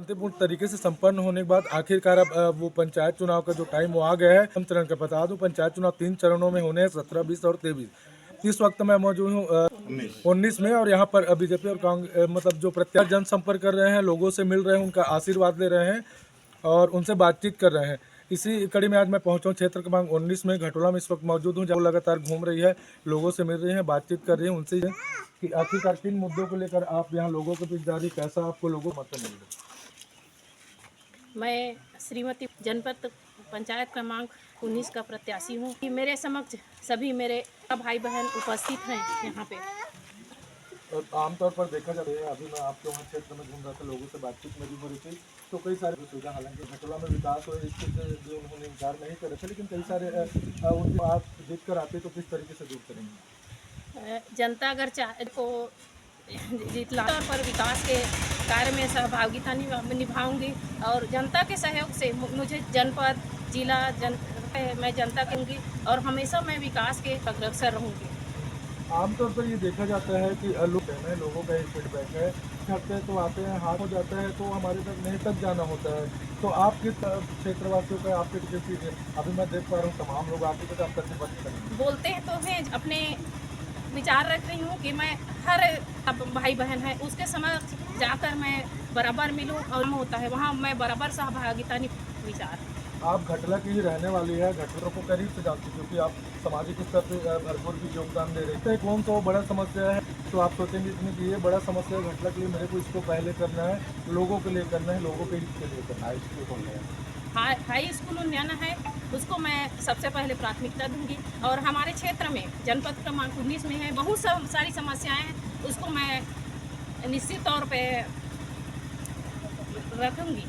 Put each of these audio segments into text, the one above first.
शांतिपूर्ण तरीके से संपन्न होने के बाद आखिरकार अब वो पंचायत चुनाव का जो टाइम वो आ गया है। हम चरण का बता दूं, पंचायत चुनाव 3 चरणों में होने हैं, 17, 20 और 23। इस वक्त मैं मौजूद हूँ 19 में, और यहाँ पर बीजेपी और कांग्रेस मतलब जो प्रत्याशी जनसंपर्क कर रहे हैं, लोगों से मिल रहे हैं, उनका आशीर्वाद ले रहे हैं और उनसे बातचीत कर रहे हैं। इसी कड़ी में आज मैं पहुंचा हूं क्षेत्र क्रमांक 19 में, घटोला में इस वक्त मौजूद हूं, जब लगातार घूम रही है, लोगों से मिल रही है, बातचीत कर रही है उनसे कि आखिरकार किन मुद्दों को लेकर आप यहाँ लोगों के बीच जा रही, कैसा आपको लोगों को मतलब मिल रहा है। मैं श्रीमती जनपद पंचायत क्रमांक 19 का प्रत्याशी हूँ। मेरे समक्ष सभी मेरे भाई बहन उपस्थित हैं यहाँ पे। और आमतौर पर देखा जाता है, अभी मैं आपके वहाँ क्षेत्र में घूम रहा था, लोगों से बातचीत में भी हो रही थी, तो कई सारे सुविधा, हालांकि घटोला में विकास हो इसके भी उन्होंने इनकार नहीं कर रहे थे, लेकिन कई सारे उनको आप जीत कर आते तो किस तरीके से दूर करेंगे। जनता अगर चाहे तो जितला तौर पर विकास के कार्य में सहभागिता निभाऊंगी और जनता के सहयोग से मुझे जनपद जिला मैं जनता कहूँगी और हमेशा मैं विकास के अग्रसर रहूँगी। आमतौर पर ये देखा जाता है कि लोगों का एक फीडबैक है, छठते तो आते हैं, हाथ हो जाता है तो हमारे तक नहीं तक जाना होता है, तो आप किस क्षेत्रवासियों का आपके किसी अभी मैं देख पा रहा हूँ तमाम लोग आपके तक आप कैसे बात करेंगे। बोलते हैं तो हैं, अपने विचार रख रही हूँ कि मैं हर भाई बहन है उसके समक्ष जाकर मैं बराबर मिलूँ और होता है वहाँ मैं बराबर सहभागिता विचार। आप घटला की ही रहने वाली है, घटलों को करीब से जानती क्योंकि आप सामाजिक स्तर पर भरपूर भी योगदान दे रहे हैं। कौन तो बड़ा समस्या है तो आप सोचेंगे कि ये बड़ा समस्या है घटला के लिए, मेरे को इसको पहले करना है, लोगों के लिए करना है, लोगों के हित के लिए करना है। इसको बोलना है हाई स्कूल उन्नयन है, उसको मैं सबसे पहले प्राथमिकता दूंगी और हमारे क्षेत्र में जनपद क्रमांक 19 में है बहुत सारी समस्याएं हैं, उसको मैं निश्चित तौर पे रखूंगी।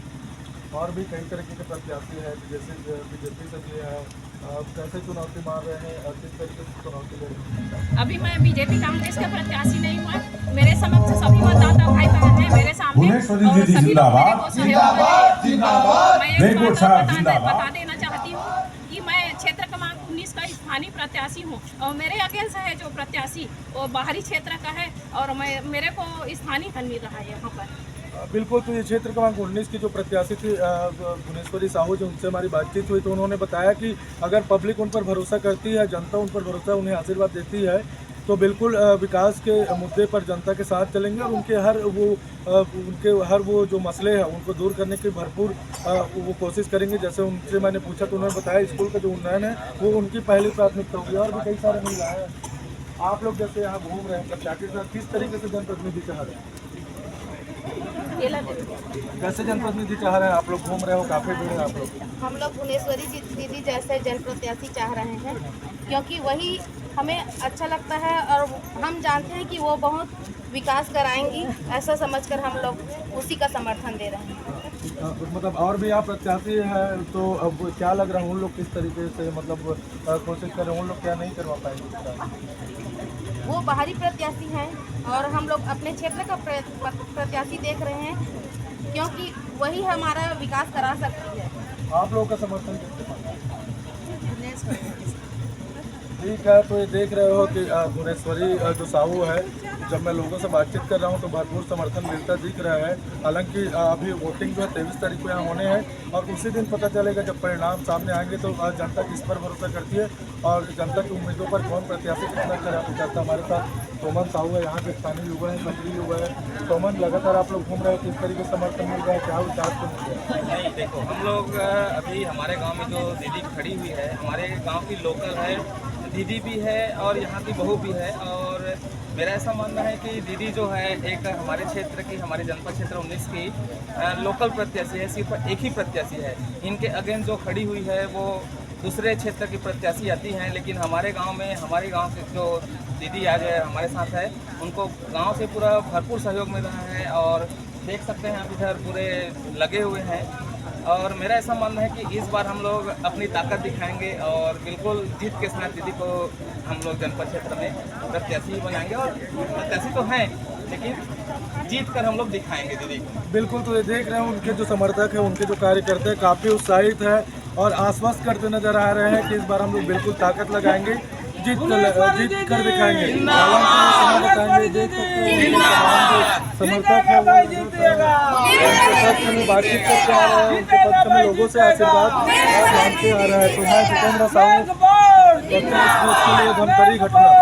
और भी कई तरीके के प्रत्याशी है, जैसे बीजेपी से भी है, कैसे चुनौती मार रहे हैं और किस तरीके से चुनौती ले रहे हैं। अभी मैं बीजेपी कांग्रेस का प्रत्याशी नहीं हुआ, मेरे समक्ष सभी मतदाता भाई बहन हैं मेरे सामने और सभी लोग मेरे को सहयोग कर रहे हैं। मैं एक बात बता देना चाहती हूँ कि मैं क्षेत्र क्रमांक 19 का स्थानीय प्रत्याशी हूँ और मेरे अगेंस्ट है जो प्रत्याशी वो बाहरी क्षेत्र का है और मेरे को स्थानीय धन मिल रहा है यहाँ पर। बिल्कुल, तो ये क्षेत्र क्रमांक 19 की जो प्रत्याशी थी भुवनेश्वरी साहू, जो उनसे हमारी बातचीत हुई तो उन्होंने बताया कि अगर पब्लिक उन पर भरोसा करती है, जनता उन पर भरोसा उन्हें आशीर्वाद देती है तो बिल्कुल विकास के मुद्दे पर जनता के साथ चलेंगे और उनके हर वो जो मसले हैं उनको दूर करने की भरपूर वो कोशिश करेंगे। जैसे उनसे मैंने पूछा तो उन्होंने बताया स्कूल का जो उन्नयन है वो उनकी पहली प्राथमिकता होगी। और भी कई सारे महिलाएं हैं, आप लोग जैसे यहाँ घूम रहे हैं प्रत्याशी के साथ, किस तरीके से जनप्रतिनिधि चाह रहे हैं, कैसे जनप्रतिनिधि चाह रहे हैं आप लोग घूम रहे हो, काफी भीड़ है आप लोग। हम लोग भुवनेश्वरी दीदी जैसे जनप्रत्याशी चाह रहे हैं क्योंकि वही हमें अच्छा लगता है और हम जानते हैं कि वो बहुत विकास कराएंगी, ऐसा समझकर हम लोग उसी का समर्थन दे रहे हैं। मतलब और भी आप प्रत्याशी है तो अब क्या लग रहा है उन लोग किस तरीके से मतलब कोशिश कर रहे हैं, उन लोग क्या नहीं करवा पाएंगे। वो बाहरी प्रत्याशी हैं और हम लोग अपने क्षेत्र का प्रत्याशी देख रहे हैं क्योंकि वही हमारा विकास करा सकती है। आप लोगों का समर्थन किसके पास? ठीक है, तो ये देख रहे हो कि भुवनेश्वरी जो साहू है, जब मैं लोगों से बातचीत कर रहा हूँ तो भरपूर समर्थन मिलता दिख रहा है। हालांकि अभी वोटिंग जो है 23 तारीख को यहाँ होने हैं और उसी दिन पता चलेगा जब परिणाम सामने आएंगे तो जनता किस पर भरोसा करती है और जनता की उम्मीदों पर कौन प्रत्याशी कितना करता। हमारे साथ सोमन साहू है, यहाँ के स्थानीय युवा है, सक्रिय युवा है। सोमन, लगातार आप लोग घूम रहे हो, किस तरीके से समर्थन मिल रहा है, क्या विचार को? नहीं, देखो हम लोग अभी हमारे गांव में जो दीदी खड़ी हुई है, हमारे गांव की लोकल है, दीदी भी है और यहाँ की बहू भी है और मेरा ऐसा मानना है कि दीदी जो है एक हमारे क्षेत्र की, हमारे जनपद क्षेत्र 19 की लोकल प्रत्याशी है, सिर्फ एक ही प्रत्याशी है। इनके अगेंस्ट जो खड़ी हुई है वो दूसरे क्षेत्र की प्रत्याशी आती हैं, लेकिन हमारे गांव में हमारे गांव के जो दीदी आज हमारे साथ है उनको गांव से पूरा भरपूर सहयोग मिल रहा है और देख सकते हैं आप इधर पूरे लगे हुए हैं। और मेरा ऐसा मानना है कि इस बार हम लोग अपनी ताकत दिखाएंगे और बिल्कुल जीत के साथ दीदी को हम लोग जनपद क्षेत्र में प्रत्याशी बनाएंगे और प्रत्याशी तो हैं लेकिन जीत कर हम लोग दिखाएंगे दीदी को। बिल्कुल, तो ये देख रहे हैं उनके जो समर्थक हैं, उनके जो कार्यकर्ता हैं काफ़ी उत्साहित है और आश्वस्त करते नजर आ रहे हैं कि इस बार हम लोग बिल्कुल ताकत लगाएंगे, जीत कर दिखाएंगे। समर्थक है पक्ष में बातचीत करते आ रहा है, उनके पक्ष में लोगों से आशीर्वाद मांगते आ रहा है। तो मैं जितेंद्र साहू के लिए धमतरी घटना।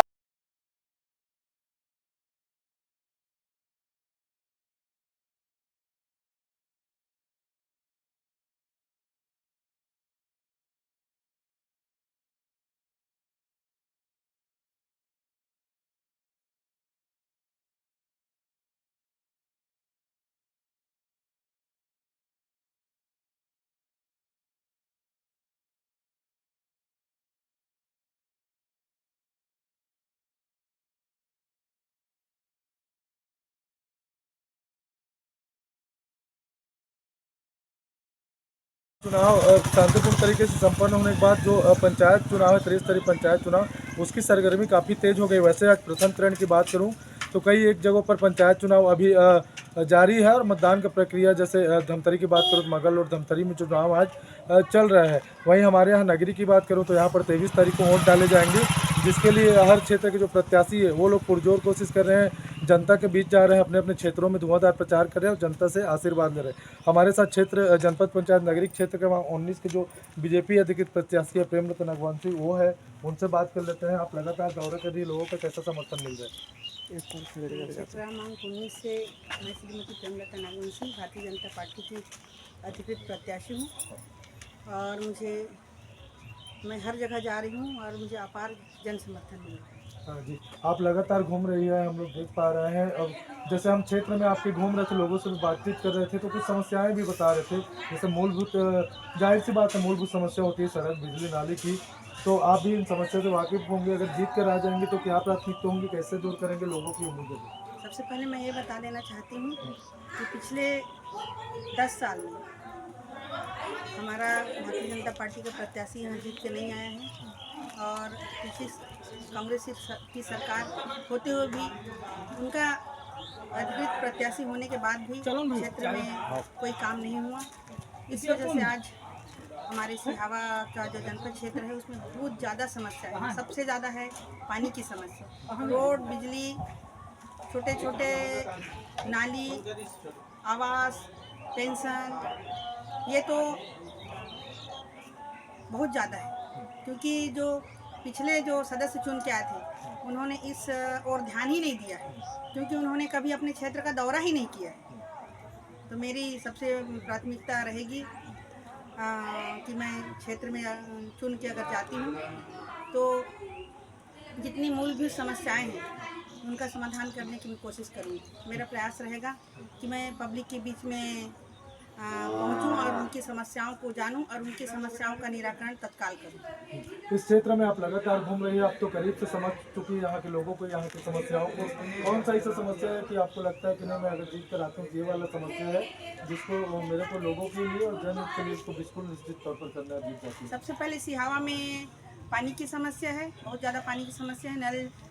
चुनाव शांतिपूर्ण तरीके से संपन्न होने के बाद जो पंचायत चुनाव है, त्रिस्तरीय पंचायत चुनाव, उसकी सरगर्मी काफ़ी तेज हो गई। वैसे आज प्रथम चरण की बात करूं तो कई एक जगहों पर पंचायत चुनाव अभी जारी है और मतदान का प्रक्रिया, जैसे धमतरी की बात करूं तो मगल और धमतरी में चुनाव आज चल रहा है। वहीं हमारे यहाँ नगरी की बात करूँ तो यहाँ पर 23 तारीख को वोट डाले जाएंगे, जिसके लिए हर क्षेत्र के जो प्रत्याशी है वो लोग पुरजोर कोशिश कर रहे हैं, जनता के बीच जा रहे हैं, अपने अपने क्षेत्रों में धुआंधार प्रचार कर रहे हैं और जनता से आशीर्वाद ले रहे हैं। हमारे साथ क्षेत्र जनपद पंचायत नगरी क्षेत्र के वहाँ 19 के जो बीजेपी अधिकृत प्रत्याशी है प्रेमरतन अगवांशी, वो है, उनसे बात कर लेते हैं। आप लगातार दौरे कर रही लोगों का कैसा समर्थन मिल रहा है? क्रमांक 19 से मैं श्रीमती प्रेमलता नागवंशी भारतीय जनता पार्टी की अधिकृत प्रत्याशी हूँ और मैं हर जगह जा रही हूँ और मुझे अपार जन समर्थन मिल रहा है। हाँ जी, आप लगातार घूम रही है, हम लोग देख पा रहे हैं। अब जैसे हम क्षेत्र में आपके घूम रहे थे, लोगों से भी बातचीत कर रहे थे, तो कुछ समस्याएं भी बता रहे थे। जैसे मूलभूत, जाहिर सी बात है, मूलभूत समस्या होती है सड़क, बिजली, नाली की, तो आप भी इन समस्या से वाकिफ होंगे। अगर जीत कर आ जाएंगे तो क्या प्राथमिकता होंगी, कैसे दूर करेंगे लोगों की उम्मीदें? सबसे पहले मैं ये बता देना चाहती हूँ कि पिछले 10 साल में हमारा भारतीय जनता पार्टी का प्रत्याशी यहाँ जीत के नहीं आया है और पिछली कांग्रेस की सरकार होते हुए भी उनका अधिकृत प्रत्याशी होने के बाद भी क्षेत्र में कोई काम नहीं हुआ। इस वजह से आज हमारे सिहावा का जो जनपद क्षेत्र है उसमें बहुत ज़्यादा समस्या है। सबसे ज़्यादा है पानी की समस्या, रोड, बिजली, छोटे छोटे नाली, आवास, पेंशन, ये तो बहुत ज़्यादा है। क्योंकि जो पिछले जो सदस्य चुन के आए थे उन्होंने इस ओर ध्यान ही नहीं दिया है, क्योंकि उन्होंने कभी अपने क्षेत्र का दौरा ही नहीं किया है। तो मेरी सबसे प्राथमिकता रहेगी कि मैं क्षेत्र में चुन के अगर जाती हूँ तो जितनी मूलभूत समस्याएं हैं उनका समाधान करने की मैं कोशिश करूँगी। मेरा प्रयास रहेगा कि मैं पब्लिक के बीच में पहुँचूँ और उनकी समस्याओं को जानूँ और उनकी समस्याओं का निराकरण तत्काल करूँ। इस क्षेत्र में आप लगातार घूम रही है, आप तो करीब से समझ चुकी है यहाँ के लोगों को, यहाँ की समस्याओं को। कौन सा ऐसा समस्या है कि आपको लगता है कि नहीं, मैं अगर जीत कर आता हूँ ये वाला समस्या है जिसको मेरे को लोगों के लिए और जनहित के लिए इसको बिल्कुल निश्चित तौर पर करना जीत जाती है? सबसे पहले सिहावा में पानी की समस्या है, बहुत ज़्यादा पानी की समस्या है।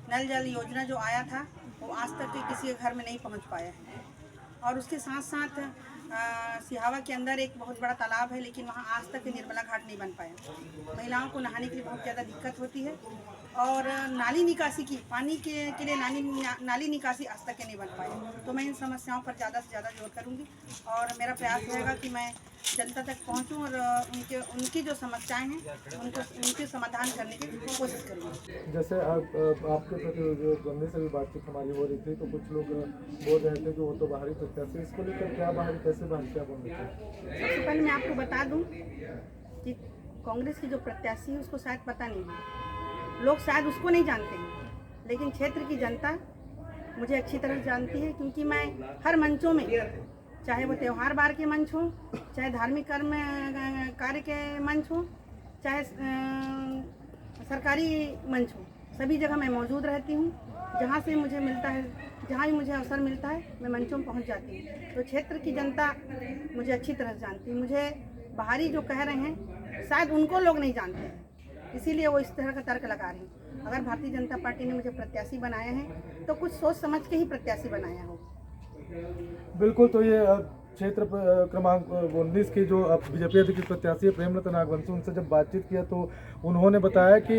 नल जल योजना जो आया था वो आज तक के किसी के घर में नहीं पहुँच पाया है। और उसके साथ साथ सिहावा के अंदर एक बहुत बड़ा तालाब है, लेकिन वहाँ आज तक निर्मला घाट नहीं बन पाया। महिलाओं को नहाने के लिए बहुत ज़्यादा दिक्कत होती है और नाली निकासी की, पानी के लिए नाली निकासी आज तक के नहीं बन पाए। तो मैं इन समस्याओं पर ज़्यादा से ज़्यादा जोर करूँगी और मेरा प्रयास रहेगा कि मैं जनता तक पहुँचूँ और उनकी जो समस्याएं हैं उनके समाधान करने की कोशिश करूँगी। जैसे आपके प्रति जो गंदे से भी बातचीत हमारी हो रही थी, तो कुछ लोग बोल रहे थे कि वो तो बाहरी प्रत्याशी, इसको लेकर क्या बाहरी, कैसे बाहरी, क्या बोल रहे थे? सबसे पहले मैं आपको बता दूं कि कांग्रेस की जो प्रत्याशी है उसको शायद पता नहीं है, लोग शायद उसको नहीं जानते हैं, लेकिन क्षेत्र की जनता मुझे अच्छी तरह जानती है। क्योंकि मैं हर मंचों में, चाहे वो त्यौहार बार के मंच हो, चाहे धार्मिक कार्य के मंच हो, चाहे सरकारी मंच हो, सभी जगह मैं मौजूद रहती हूँ। जहाँ से मुझे मिलता है, जहाँ भी मुझे अवसर मिलता है, मैं मंचों में पहुँच जाती हूँ। तो क्षेत्र की जनता मुझे अच्छी तरह जानती है। मुझे बाहरी जो कह रहे हैं शायद उनको लोग नहीं जानते हैं, इसीलिए वो इस तरह का तर्क लगा रहे हैं। अगर भारतीय जनता पार्टी ने मुझे प्रत्याशी बनाया है तो कुछ सोच समझ के ही प्रत्याशी बनाया हो। बिल्कुल। तो ये क्षेत्र क्रमांक 19 की जो बीजेपी अधिकृत प्रत्याशी है प्रेमरतन नागवंशी, उनसे जब बातचीत किया तो उन्होंने बताया कि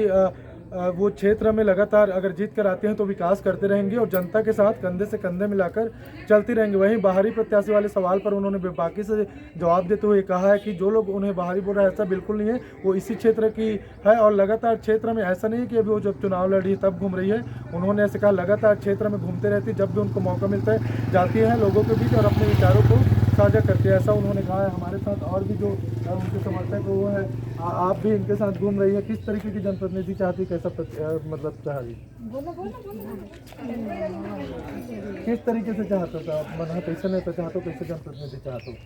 वो क्षेत्र में लगातार अगर जीत कर आते हैं तो विकास करते रहेंगे और जनता के साथ कंधे से कंधे मिलाकर चलती रहेंगे। वहीं बाहरी प्रत्याशी वाले सवाल पर उन्होंने बेबाकी से जवाब देते हुए कहा है कि जो लोग उन्हें बाहरी बोल रहे हैं ऐसा बिल्कुल नहीं है, वो इसी क्षेत्र की है और लगातार क्षेत्र में ऐसा नहीं है कि अभी वो जब चुनाव लड़ी तब घूम रही है। उन्होंने ऐसे कहा लगातार क्षेत्र में घूमते रहती, जब भी उनको मौका मिलता है जाती है लोगों के बीच और अपने विचारों को साझा करते हैं, ऐसा उन्होंने कहा है। हमारे साथ और भी जो उनके समर्थक वो है, आप भी इनके साथ घूम रही है, किस तरीके की जनप्रतिनिधि चाहती, कैसा मतलब चाह रही, किस तरीके से चाहते हो आप, मन कैसे नहीं चाहते, कैसे जनप्रतिनिधि चाहते हो?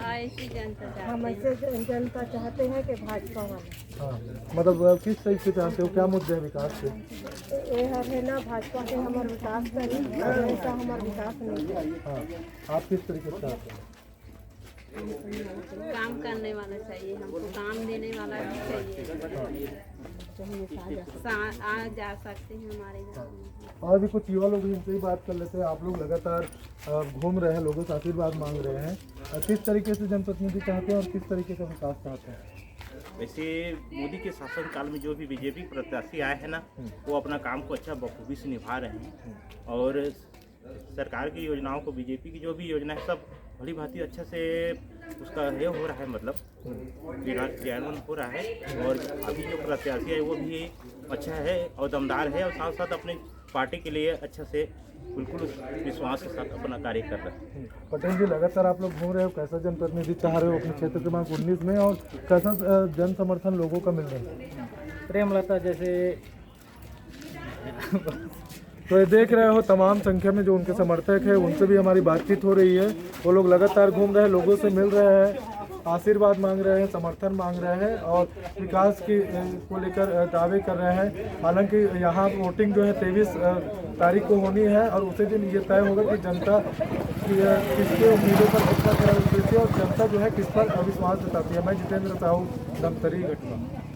ऐसी जनता हम ऐसे जनता चाहते हैं कि भाजपा वाले। हाँ, मतलब किस तरीके से चाहते हो, क्या मुद्दे हैं विकास के? ये है ना भाजपा से हमारा विकास करें, ऐसा हमारा विकास नहीं है। हाँ, आप किस तरीके से चाहते हैं? काम करने वाला चाहिए, हमको काम देने वाला भी चाहिए, आ जा सकते हैं हमारे गाँव में। और भी कुछ युवा लोग इनसे ही बात कर लेते हैं। आप लोग लगातार घूम रहे हैं, लोगों से आशीर्वाद मांग रहे हैं, किस तरीके से जनप्रतिनिधि चाहते हैं और किस तरीके से विकास चाहते हैं? वैसे मोदी के शासनकाल में जो भी बीजेपी प्रत्याशी आए हैं ना, वो अपना काम को अच्छा बखूबी से निभा रहे हैं और सरकार की योजनाओं को, बीजेपी की जो भी योजना है सब बड़ी भांति अच्छा से उसका ये हो रहा है, मतलब क्रियान्वयन हो रहा है। और अभी जो प्रत्याशी है वो भी अच्छा है और दमदार है और साथ साथ अपनी पार्टी के लिए अच्छा से बिल्कुल विश्वास के साथ अपना कार्य कर रहे हैं। पटेल जी, लगातार आप लोग घूम रहे हो, कैसा जनप्रतिनिधि चाह रहे हो अपने क्षेत्र क्रमांक 19 में और कैसा जन समर्थन लोगों का मिल रहा है? प्रेमलता जैसे तो ये देख रहे हो तमाम संख्या में जो उनके समर्थक है, उनसे भी हमारी बातचीत हो रही है। वो लोग लगातार घूम रहे हैं, लोगों से मिल रहे हैं, आशीर्वाद मांग रहे हैं, समर्थन मांग रहे हैं और विकास की को लेकर दावे कर रहे हैं। हालांकि यहाँ वोटिंग जो है 23 तारीख को होनी है और उसी दिन ये तय होगा कि जनता किसके उम्मीदों पर वोट करती है और जनता जो है किस पर अविश्वास जताती है। मैं जितेंद्र साहू, दमतरी घटना।